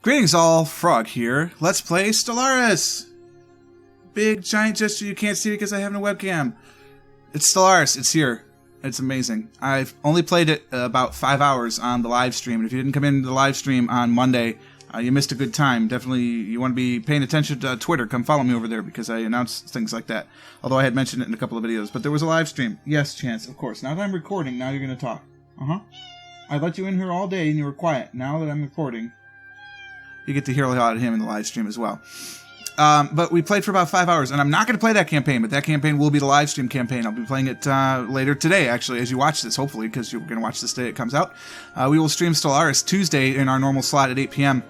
Greetings all, Frog here. Let's play Stellaris! Big giant gesture you can't see because I have no webcam. It's Stellaris, it's here. It's amazing. I've only played it about 5 hours on the live stream, and if you didn't come into the live stream on Monday, you missed a good time. Definitely, you want to be paying attention to Twitter. Come follow me over there because I announce things like that. Although I had mentioned it in a couple of videos, but there was a live stream. Yes, Chance, of course. Now that I'm recording, now you're going to talk. I let you in here all day and you were quiet. Now that I'm recording, you get to hear a lot of him in the live stream as well. But we played for about 5 hours, and I'm not going to play that campaign, but that campaign will be the live stream campaign. I'll be playing it later today, actually, as you watch this, hopefully, because you're going to watch this day it comes out. We will stream Stellaris Tuesday in our normal slot at 8 p.m.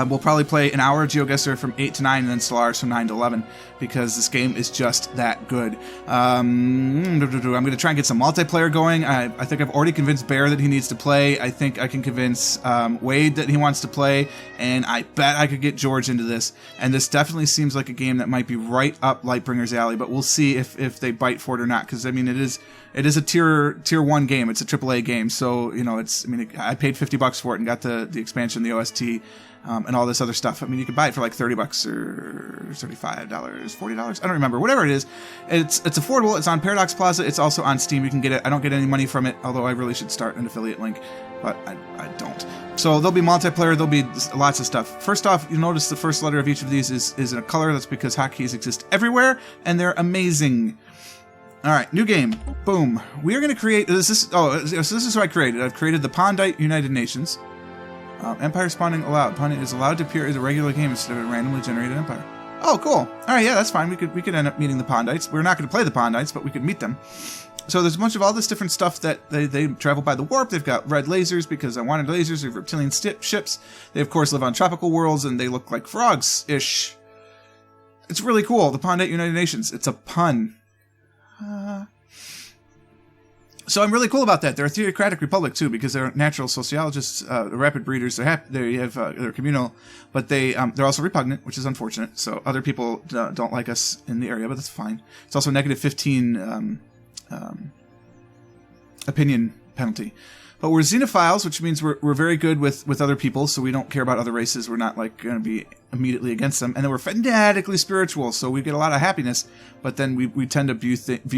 We'll probably play an hour of GeoGuessr from 8 to 9, and then Stellaris from 9 to 11, because this game is just that good. I'm going to try and get some multiplayer going. I think I've already convinced Bear that he needs to play. I think I can convince Wade that he wants to play, and I bet I could get George into this. And this definitely seems like a game that might be right up Lightbringer's alley, but we'll see if they bite for it or not, because, I mean, it is a tier 1 game. It's a AAA game, so, you know, I paid $50 for it and got the expansion, the OST, and all this other stuff. I mean, you could buy it for like $30 or $35, $40. I don't remember. Whatever it is, it's affordable. It's on Paradox Plaza. It's also on Steam. You can get it. I don't get any money from it, although I really should start an affiliate link, but I don't. So there'll be multiplayer. There'll be lots of stuff. First off, you'll notice the first letter of each of these is in a color. That's because hotkeys exist everywhere, and they're amazing. All right, new game. Boom. We are going to create this. So this is what I created. I've created the Pondite United Nations. Empire spawning allowed. Pondite is allowed to appear as a regular game instead of a randomly generated empire. Oh, cool. All right, yeah, that's fine. We could end up meeting the Pondites. We're not going to play the Pondites, but we could meet them. So there's a bunch of all this different stuff that they travel by the warp. They've got red lasers because I wanted lasers. They have reptilian ships. They, of course, live on tropical worlds, and they look like frogs-ish. It's really cool. The Pondite United Nations. It's a pun. So I'm really cool about that. They're a theocratic republic too, because they're natural sociologists, rapid breeders. They're communal, but they're also repugnant, which is unfortunate. So other people don't like us in the area, but that's fine. It's also negative 15 opinion penalty. But we're xenophiles, which means we're very good with other people, so we don't care about other races. We're not like going to be immediately against them. And then we're fanatically spiritual, so we get a lot of happiness, but then we tend to view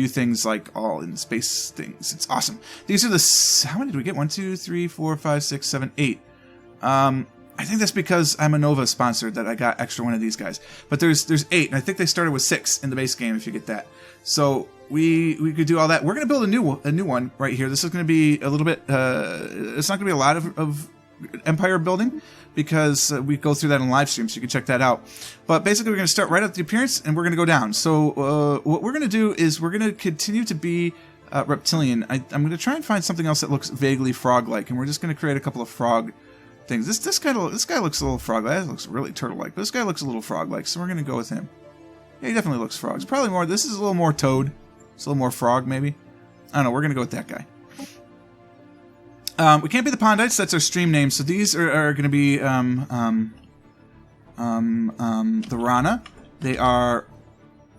things like all in space things. It's awesome. These are how many did we get? 1, 2, 3, 4, 5, 6, 7, 8. I think that's because I'm a Nova sponsor that I got extra one of these guys. But there's 8, and I think they started with 6 in the base game if you get that. So we could do all that. We're going to build a new one right here. This is going to be a little bit. It's not going to be a lot of empire building because we go through that in live stream, so you can check that out. But basically, we're going to start right at the appearance, and we're going to go down. So what we're going to do is we're going to continue to be reptilian. I'm going to try and find something else that looks vaguely frog-like, and we're just going to create a couple of frog things. This guy looks a little frog-like. That looks really turtle-like, but this guy looks a little frog-like, so we're going to go with him. Yeah, he definitely looks frog. It's probably more. This is a little more toad. It's a little more frog, maybe. I don't know. We're going to go with that guy. We can't be the Pondites. That's our stream name. So these are going to be the Rana. They are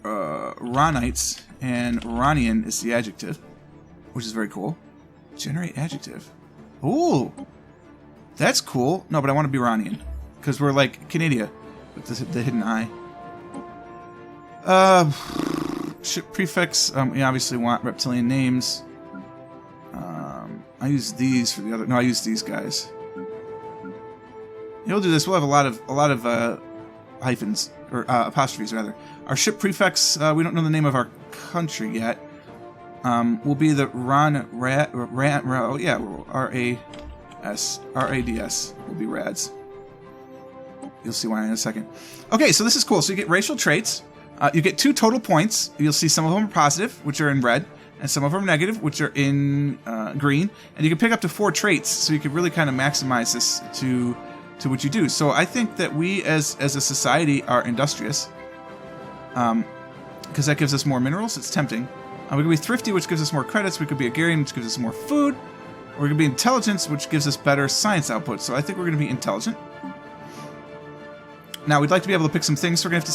Ranites, and Ranian is the adjective, which is very cool. Generate adjective. Ooh, that's cool. No, but I want to be Ranian because we're like Canada with the hidden eye. Ship prefix. We obviously want reptilian names. I use these for the other. No, I use these guys. We'll do this. We'll have a lot of hyphens or apostrophes rather. Our ship prefix. We don't know the name of our country yet. Will be the RADS will be Rads. You'll see why in a second. Okay, so this is cool. So you get racial traits. You get 2 total points. You'll see some of them are positive, which are in red, and some of them are negative, which are in green. And you can pick up to 4 traits, so you can really kind of maximize this to what you do. So I think that we, as a society, are industrious, because that gives us more minerals. It's tempting. We could be thrifty, which gives us more credits. We could be agrarian, which gives us more food. Or we could be intelligence, which gives us better science output. So I think we're going to be intelligent. Now, we'd like to be able to pick some things, so we're going to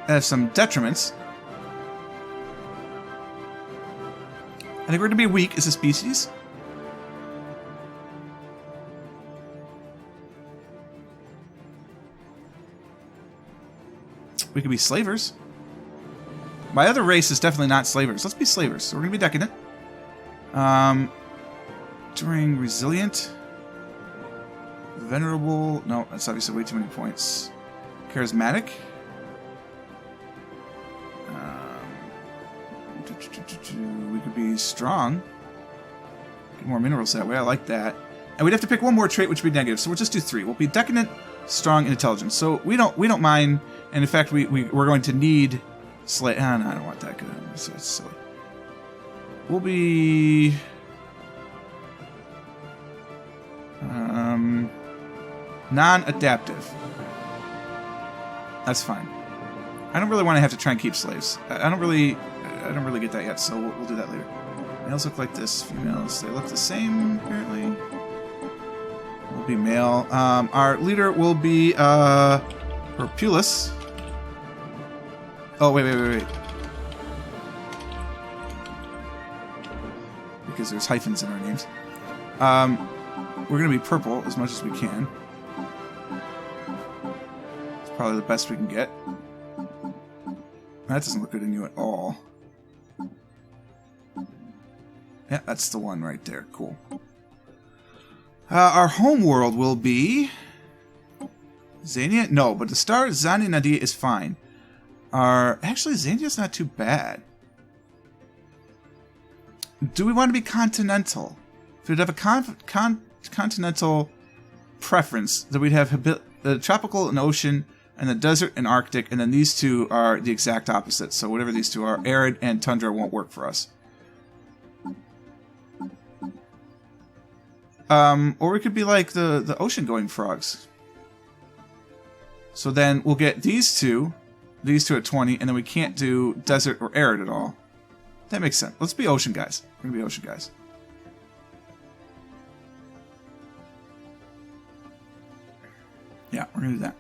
have some detriments. I think we're going to be weak as a species. We could be slavers. My other race is definitely not slavers. Let's be slavers. So we're going to be decadent. During resilient. Venerable. No, that's obviously way too many points. Charismatic. We could be strong. Get more minerals that way. I like that. And we'd have to pick one more trait, which would be negative. So we'll just do 3. We'll be decadent, strong, and intelligent. So we don't mind. And in fact, we're going to need slave. Oh, no, I don't want that. Good. So it's silly. We'll be non-adaptive. That's fine. I don't really want to have to try and keep slaves. I don't really get that yet. So we'll do that later. Males look like this. Females, they look the same apparently. Will be male. Our leader will be Herpulus. Oh wait. Because there's hyphens in our names. We're gonna be purple as much as we can. It's probably the best we can get. That doesn't look good in you at all. Yeah, that's the one right there. Cool. Our home world will be Xania. No, but the star Zani Nadia is fine. Actually, Xania's not too bad. Do we want to be continental? If we'd have a continental preference, then we'd have the tropical and ocean, and the desert and Arctic, and then these two are the exact opposite. So whatever these two are, arid and tundra won't work for us. Or we could be like the ocean-going frogs. So then we'll get these two at 20, and then we can't do desert or arid at all. That makes sense. Let's be ocean guys. We're gonna be ocean guys. Yeah, we're gonna do that.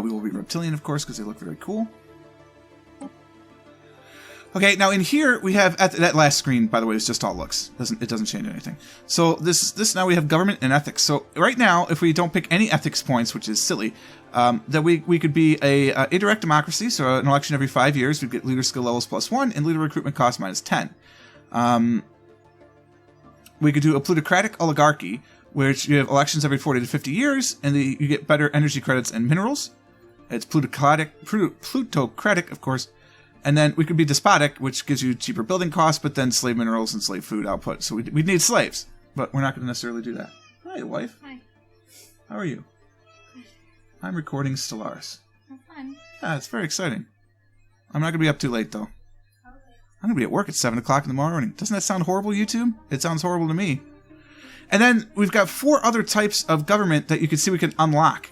We will be reptilian, of course, because they look very cool. Okay, now in here we have that last screen. By the way, is just all looks. It doesn't change anything. So this now we have government and ethics. So right now, if we don't pick any ethics points, which is silly, that we could be a indirect democracy. So an election every 5 years, we'd get leader skill levels +1 and leader recruitment cost -10. We could do a plutocratic oligarchy, which you have elections every 40 to 50 years, and you get better energy credits and minerals. It's plutocratic, of course. And then we could be despotic, which gives you cheaper building costs, but then slave minerals and slave food output. So we'd need slaves, but we're not going to necessarily do that. Hi, wife. Hi. How are you? Good. I'm recording Stellaris. I'm fine. Yeah, it's very exciting. I'm not going to be up too late, though. Okay. I'm going to be at work at 7 o'clock in the morning. Doesn't that sound horrible, YouTube? It sounds horrible to me. And then we've got 4 other types of government that you can see we can unlock.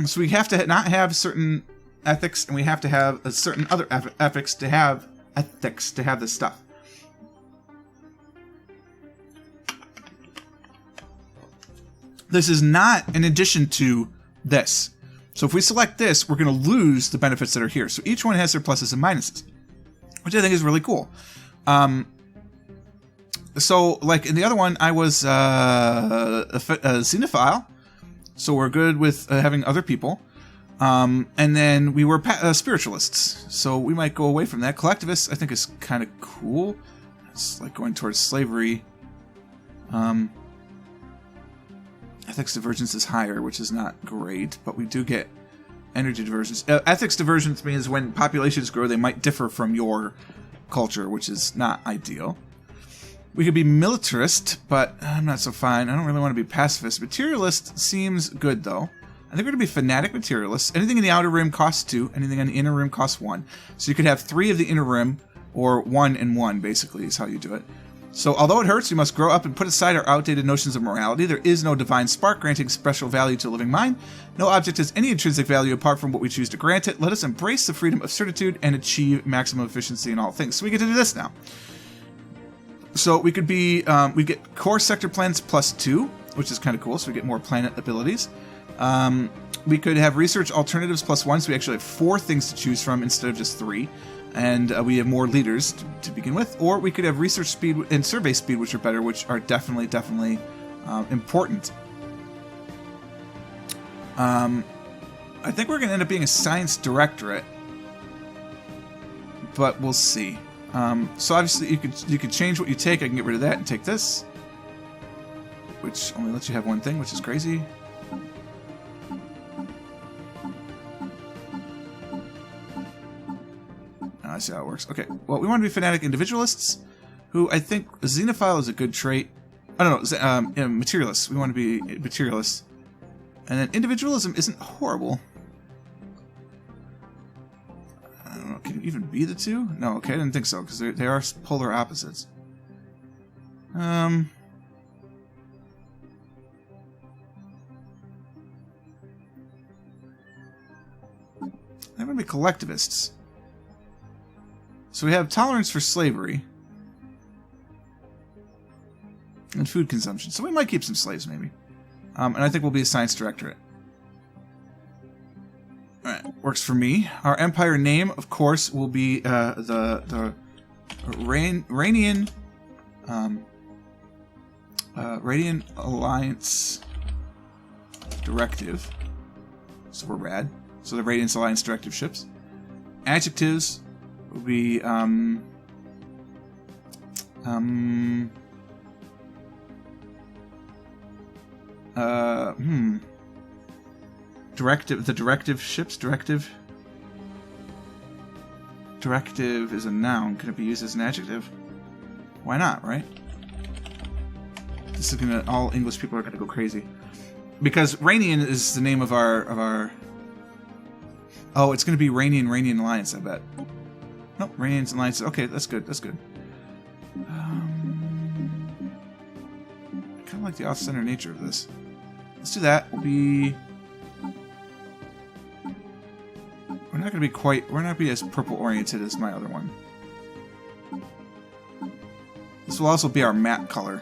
So we have to not have certain ethics, and we have to have a certain other ethics to have this stuff. This is not in addition to this. So if we select this, we're going to lose the benefits that are here. So each one has their pluses and minuses, which I think is really cool. So, like in the other one, I was a xenophile, so we're good with having other people. And then we were spiritualists, so we might go away from that. Collectivists, I think, is kind of cool. It's like going towards slavery. Ethics divergence is higher, which is not great, but we do get energy divergence. Ethics divergence means when populations grow, they might differ from your culture, which is not ideal. We could be militarist, but I'm not so fine. I don't really want to be pacifist. Materialist seems good, though. I think we're going to be fanatic materialists. Anything in the outer rim costs 2. Anything in the inner rim costs 1. So you could have 3 of the inner rim, or 1 and 1, basically, is how you do it. So although it hurts, we must grow up and put aside our outdated notions of morality. There is no divine spark granting special value to a living mind. No object has any intrinsic value apart from what we choose to grant it. Let us embrace the freedom of certitude and achieve maximum efficiency in all things. So we get to do this now. So we could be, we get core sector plans +2, which is kind of cool. So we get more planet abilities. We could have research alternatives +1, so we actually have 4 things to choose from instead of just 3. And we have more leaders to begin with. Or we could have research speed and survey speed, which are better, which are definitely important. I think we're going to end up being a science directorate. but we'll see. So obviously you could change what you take. I can get rid of that and take this, which only lets you have one thing, which is crazy. I see how it works. Okay, well, we want to be fanatic individualists, who I think xenophile is a good trait. I don't know, yeah, materialists. We want to be materialists. And then individualism isn't horrible. I don't know, can it even be the two? No, okay, I didn't think so, because they are polar opposites. I'm going to be collectivists. So we have tolerance for slavery. And food consumption. So we might keep some slaves, maybe. And I think we'll be a science directorate. Alright, works for me. Our empire name, of course, will be the Ranian Radiant Alliance Directive. So we're rad. So the Radiant Alliance Directive ships. Adjectives will be Directive, the Directive ships, Directive is a noun. Can it be used as an adjective? Why not, right? This is gonna, all English people are gonna go crazy. Because Ranian is the name of our oh, it's gonna be Ranian Alliance, I bet. Nope, Ranian Alliance, okay, that's good, that's good. I kinda like the off-center nature of this. Let's do that. We'll be... We're not going to be quite... We're not going to be as purple-oriented as my other one. This will also be our map color.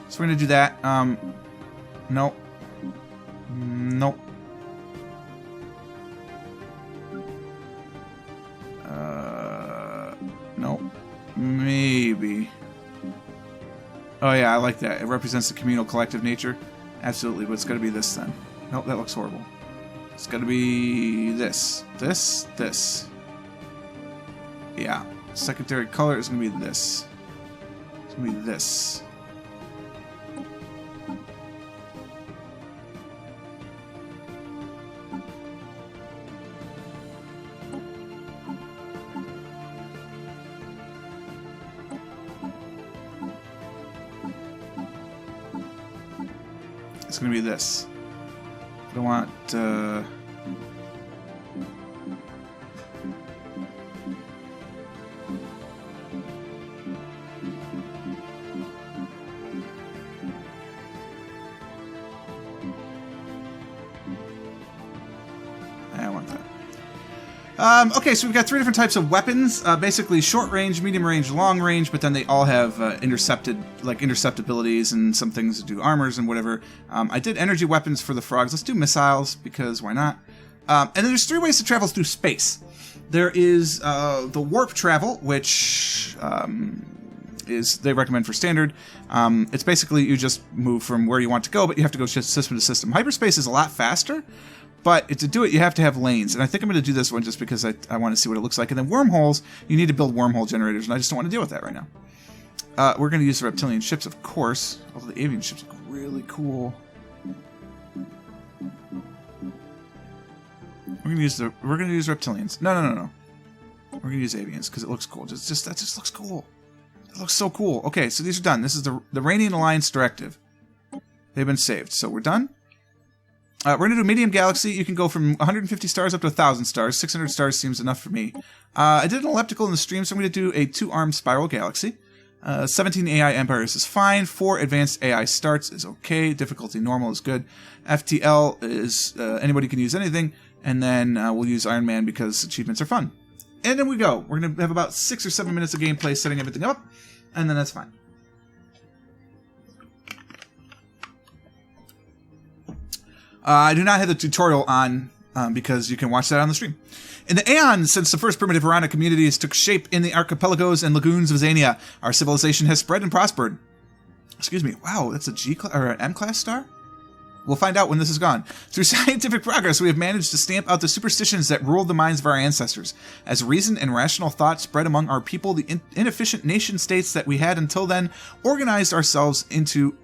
So we're going to do that. Nope. Nope. Nope. Maybe. Oh yeah, I like that. It represents the communal collective nature. Absolutely, but it's got to be this then. Nope, that looks horrible. It's got to be this. This. Yeah. Secondary color is going to be this. It's going to be this. It's going to be this. I want, I want that. Okay, so we've got 3 different types of weapons. Basically short range, medium range, long range, but then they all have intercept abilities and some things that do armors and whatever. I did energy weapons for the frogs. Let's do missiles, because why not? And then there's 3 ways to travel through space. There is the warp travel, which they recommend for standard. It's basically you just move from where you want to go, but you have to go system to system. Hyperspace is a lot faster. But to do it, you have to have lanes. And I think I'm going to do this one just because I want to see what it looks like. And then wormholes, you need to build wormhole generators, and I just don't want to deal with that right now. We're going to use the reptilian ships, of course. Although the avian ships look really cool. We're going to use reptilians. No. We're going to use avians because it looks cool. That just looks cool. It looks so cool. Okay, so these are done. This is the Ranian Alliance Directive. They've been saved. So we're done. We're going to do medium galaxy. You can go from 150 stars up to 1,000 stars. 600 stars seems enough for me. I did an elliptical in the stream, so I'm going to do a 2-armed spiral galaxy. 17 AI empires is fine. 4 advanced AI starts is okay. Difficulty normal is good. FTL is anybody can use anything. And then we'll use Iron Man because achievements are fun. And then we go. We're going to have about 6 or 7 minutes of gameplay setting everything up. And then that's fine. I do not have the tutorial on because you can watch that on the stream. In the aeons since the first primitive Piranha communities took shape in the archipelagos and lagoons of Xania, our civilization has spread and prospered. Excuse me. Wow, that's a G class or an M class star? We'll find out when this is gone. Through scientific progress, we have managed to stamp out the superstitions that ruled the minds of our ancestors. As reason and rational thought spread among our people, the inefficient nation-states that we had until then organized ourselves into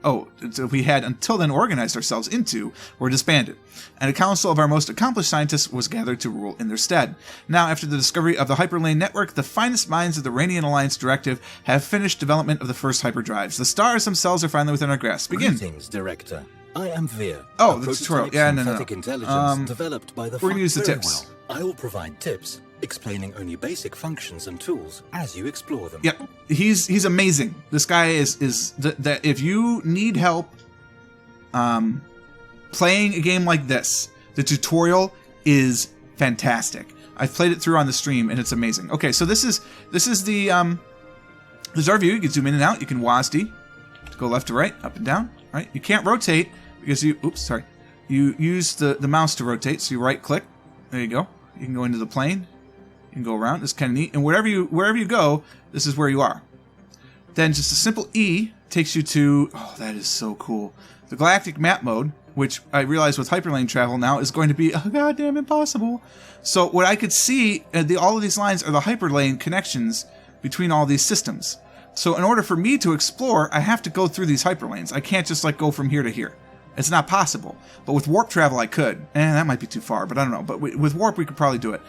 were disbanded, and a council of our most accomplished scientists was gathered to rule in their stead. Now, after the discovery of the hyperlane network, the finest minds of the Ranian Alliance Directive have finished development of the first hyperdrives. The stars themselves are finally within our grasp. Begin. Greetings, Director. I am Veer. Oh, the tutorial. Yeah, no. Intelligence developed by the we're going to use the tips. Well. I will provide tips, explaining only basic functions and tools as you explore them. Yep. He's amazing. This guy is that if you need help playing a game like this, the tutorial is fantastic. I've played it through on the stream and it's amazing. Okay, so this is the this is our view. You can zoom in and out. You can WASD to go left to right, up and down. Right? You can't rotate because you use the mouse to rotate. So you right click. There you go. You can go into the plane. You can go around. It's kind of neat. And wherever you go, this is where you are. Then just a simple E takes you to, oh, that is so cool, the galactic map mode, which I realize with hyperlane travel now is going to be goddamn impossible. So what I could see, all of these lines are the hyperlane connections between all these systems. So in order for me to explore, I have to go through these hyperlanes. I can't just like go from here to here. It's not possible. But with warp travel, I could. That might be too far, but I don't know. But with warp, we could probably do it.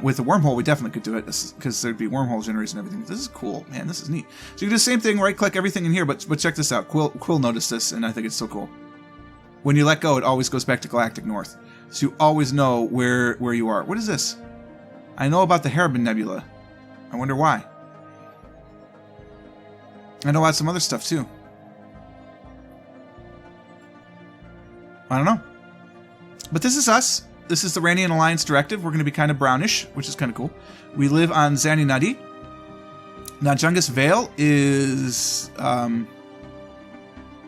With the wormhole, we definitely could do it because there'd be wormhole generators and everything. This is cool, man. This is neat. So you can do the same thing, right-click everything in here, but check this out. Quill noticed this, and I think it's so cool. When you let go, it always goes back to Galactic North. So you always know where you are. What is this? I know about the Haribin Nebula. I wonder why. I know about some other stuff, too. I don't know. But this is us. This is the Ranian Alliance Directive. We're going to be kind of brownish, which is kind of cool. We live on Zani Nadi. Najungus Vale is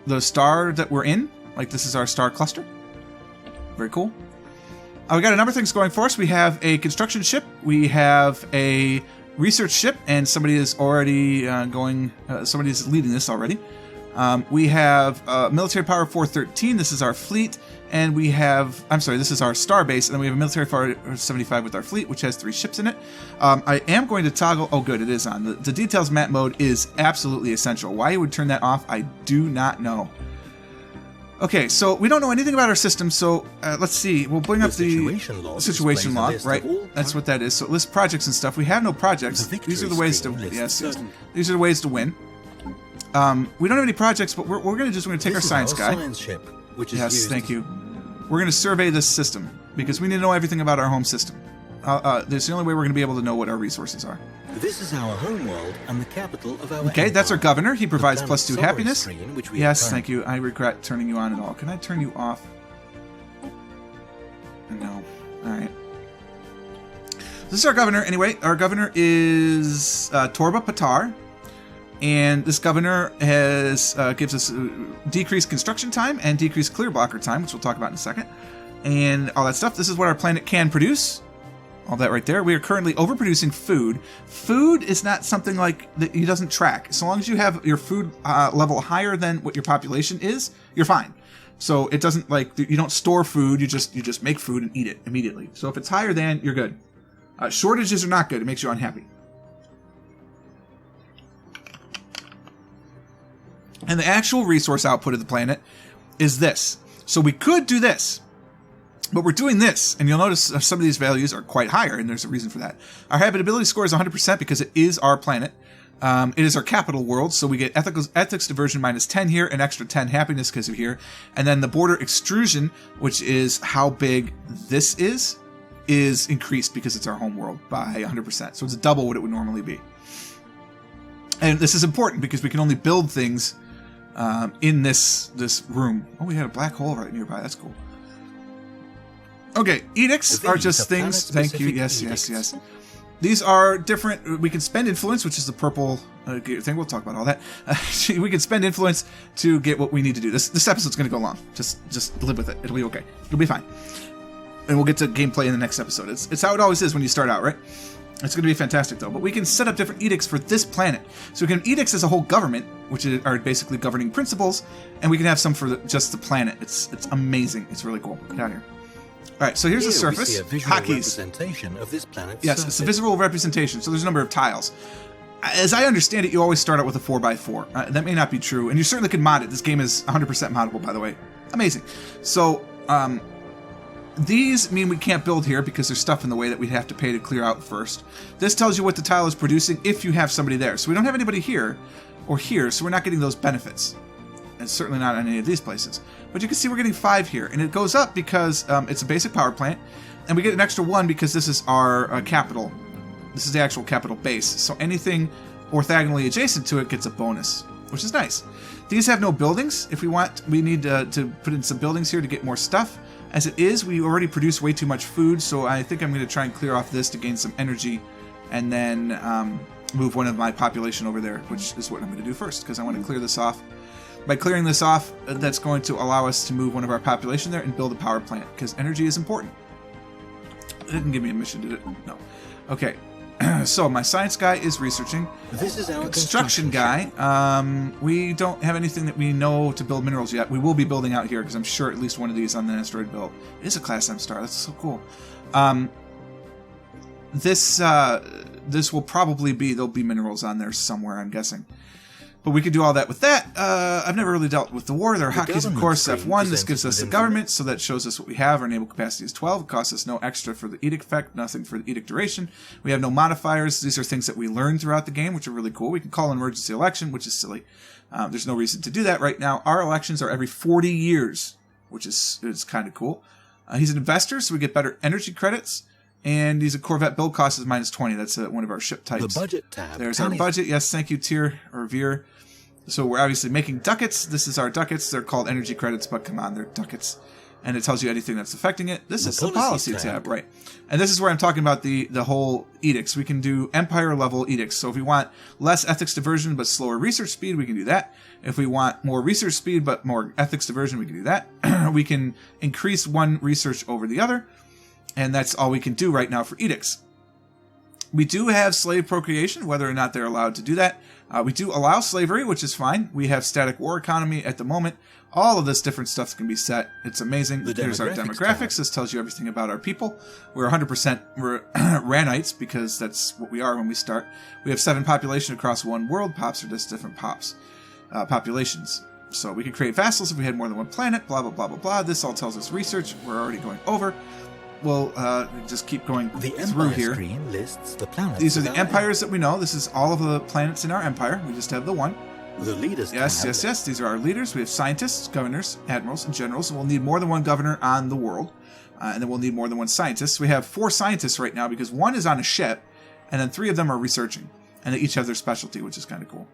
the star that we're in. Like, this is our star cluster. Very cool. We got a number of things going for us. We have a construction ship. We have a research ship, and somebody is already somebody is leading this already. We have military power 413. This is our fleet, and we have, this is our star base, and then we have a military power 75 with our fleet, which has 3 ships in it. I am going to toggle, oh good, it is on. The details map mode is absolutely essential. Why you would turn that off, I do not know. Okay, so we don't know anything about our system, so let's see. We'll bring up the situation log, right? That's what that is. So list projects and stuff. We have no projects. These are the ways to these are the ways to win. We don't have any projects, but we're going to take our science guy. Yes, thank you. We're going to survey this system because we need to know everything about our home system. That's the only way we're going to be able to know what our resources are. This is our home world and the capital of our Okay, that's our governor. He provides +2 happiness. Screen, Yes, thank you. I regret turning you on and all. Can I turn you off? No. Alright. This is our governor. Anyway, our governor is Torba Patar. And this governor has gives us decreased construction time and decreased clear blocker time, which we'll talk about in a second. And all that stuff. This is what our planet can produce. All that right there. We are currently overproducing food. Food is not something like that he doesn't track. So long as you have your food level higher than what your population is, you're fine. So it doesn't like you don't store food. You just make food and eat it immediately. So if it's higher than, you're good. Shortages are not good. It makes you unhappy. And the actual resource output of the planet is this. So we could do this. But we're doing this, and you'll notice some of these values are quite higher, and there's a reason for that. Our habitability score is 100% because it is our planet. It is our capital world, so we get ethics diversion -10 here, an extra 10 happiness because of here. And then the border extrusion, which is how big this is increased because it's our home world by 100%. So it's double what it would normally be. And this is important because we can only build things in this room. Oh, we had a black hole right nearby. That's cool. Okay, edicts are just things. Thank you. Yes. These are different. We can spend influence, which is the purple thing. We'll talk about all that. We can spend influence to get what we need to do. This episode's going to go long. Just live with it. It'll be okay. It'll be fine. And we'll get to gameplay in the next episode. It's how it always is when you start out, right? It's going to be fantastic, though. But we can set up different edicts for this planet. So we can have edicts as a whole government, which are basically governing principles, and we can have some for just the planet. It's amazing. It's really cool. Get out here. All right, so here's the surface. We see a visual Hotkeys. representation of this planet's Yes, surface. it's a visual representation. So there's a number of tiles. As I understand it, you always start out with a 4x4. That may not be true, and you certainly can mod it. This game is 100% moddable, by the way. Amazing. So, these mean we can't build here because there's stuff in the way that we'd have to pay to clear out first. This tells you what the tile is producing if you have somebody there. So we don't have anybody here or here, so we're not getting those benefits. And certainly not on any of these places. But you can see we're getting 5 here. And it goes up because it's a basic power plant. And we get an extra 1 because this is our capital. This is the actual capital base. So anything orthogonally adjacent to it gets a bonus, which is nice. These have no buildings. If we want, we need to put in some buildings here to get more stuff. As it is, we already produce way too much food, so I think I'm going to try and clear off this to gain some energy, and then move one of my population over there, which is what I'm going to do first, because I want to clear this off. By clearing this off, that's going to allow us to move one of our population there and build a power plant, because energy is important. It didn't give me a mission, did it? No. Okay. So my science guy is researching. This is our construction guy. We don't have anything that we know to build minerals yet. We will be building out here because I'm sure at least one of these on the asteroid belt. It is a Class M star. That's so cool. This will probably be, there'll be minerals on there somewhere, I'm guessing. But we could do all that with that. I've never really dealt with the war. There are hotkeys, of course. F1, this gives us the government, so that shows us what we have. Our enable capacity is 12. It costs us no extra for the edict effect, nothing for the edict duration. We have no modifiers. These are things that we learn throughout the game, which are really cool. We can call an emergency election, which is silly. There's no reason to do that right now. Our elections are every 40 years, which is kind of cool. He's an investor, so we get better energy credits. And he's a Corvette build cost is -20. That's one of our ship types. The budget tab. There's our budget. Yes, thank you, Tier or Veer. So we're obviously making ducats. This is our ducats. They're called energy credits, but come on, they're ducats. And it tells you anything that's affecting it. This is the policy tab, right? And this is where I'm talking about the whole edicts. We can do empire level edicts. So if we want less ethics diversion but slower research speed, we can do that. If we want more research speed but more ethics diversion, we can do that. We can increase one research over the other. And that's all we can do right now for edicts. We do have slave procreation, whether or not they're allowed to do that. We do allow slavery, which is fine. We have static war economy at the moment. All of this different stuff can be set. It's amazing. There's our demographics. This tells you everything about our people. We're 100% Ranites, because that's what we are when we start. We have 7 population across 1 world. Pops are just different populations. So we could create vassals if we had more than 1 planet, blah, blah, blah, blah, blah. This all tells us research. We're already going over. We'll just keep going through here. Screen lists the planets. These are the empires that we know. This is all of the planets in our empire. We just have the one. The leaders. Yes. These are our leaders. We have scientists, governors, admirals, and generals. And we'll need more than 1 governor on the world. And then we'll need more than 1 scientist. We have 4 scientists right now because 1 is on a ship, and then 3 of them are researching. And they each have their specialty, which is kind of cool.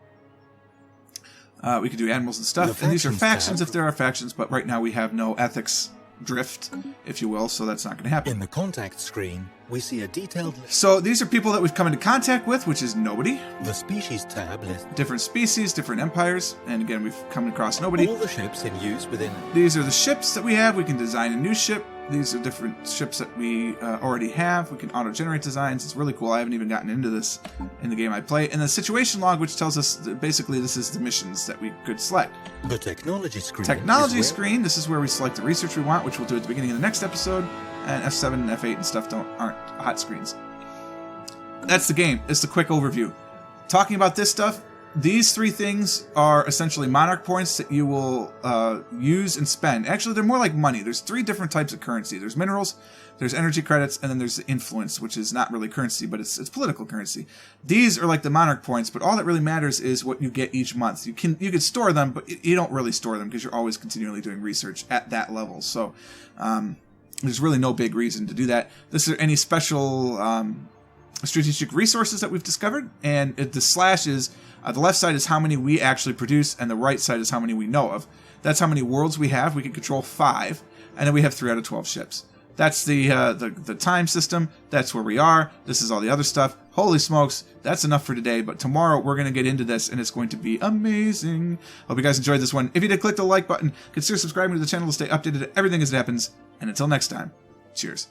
We could do animals and stuff. And these are factions if there are factions, but right now we have no ethics drift, if you will, so that's not going to happen. In the contact screen, we see a detailed list. So these are people that we've come into contact with, which is nobody. The species tab lists different species, different empires, and again, we've come across nobody. all the ships in use within. These are the ships that we have. We can design a new ship. These are different ships that we already have. We can auto-generate designs. It's really cool. I haven't even gotten into this in the game I play. And the situation log, which tells us that basically this is the missions that we could select. The technology screen. Technology screen. This is where we select the research we want, which we'll do at the beginning of the next episode. And F7 and F8 and stuff aren't hot screens. That's the game. It's the quick overview. Talking about this stuff, these 3 things are essentially monarch points that you will use and spend. Actually, they're more like money. There's 3 different types of currency. There's minerals, there's energy credits, and then there's influence, which is not really currency, but it's political currency. These are like the monarch points, but all that really matters is what you get each month. You can store them, but you don't really store them because you're always continually doing research at that level. So there's really no big reason to do that. This is any special strategic resources that we've discovered, and the slash is the left side is how many we actually produce, and the right side is how many we know of. That's how many worlds we have. We can control 5, and then we have 3 out of 12 ships. That's the time system. That's where we are. This is all the other stuff. Holy smokes, that's enough for today. But tomorrow we're going to get into this, and it's going to be amazing. Hope you guys enjoyed this one. If you did, click the like button. Consider subscribing to the channel to stay updated to everything as it happens. And until next time, cheers.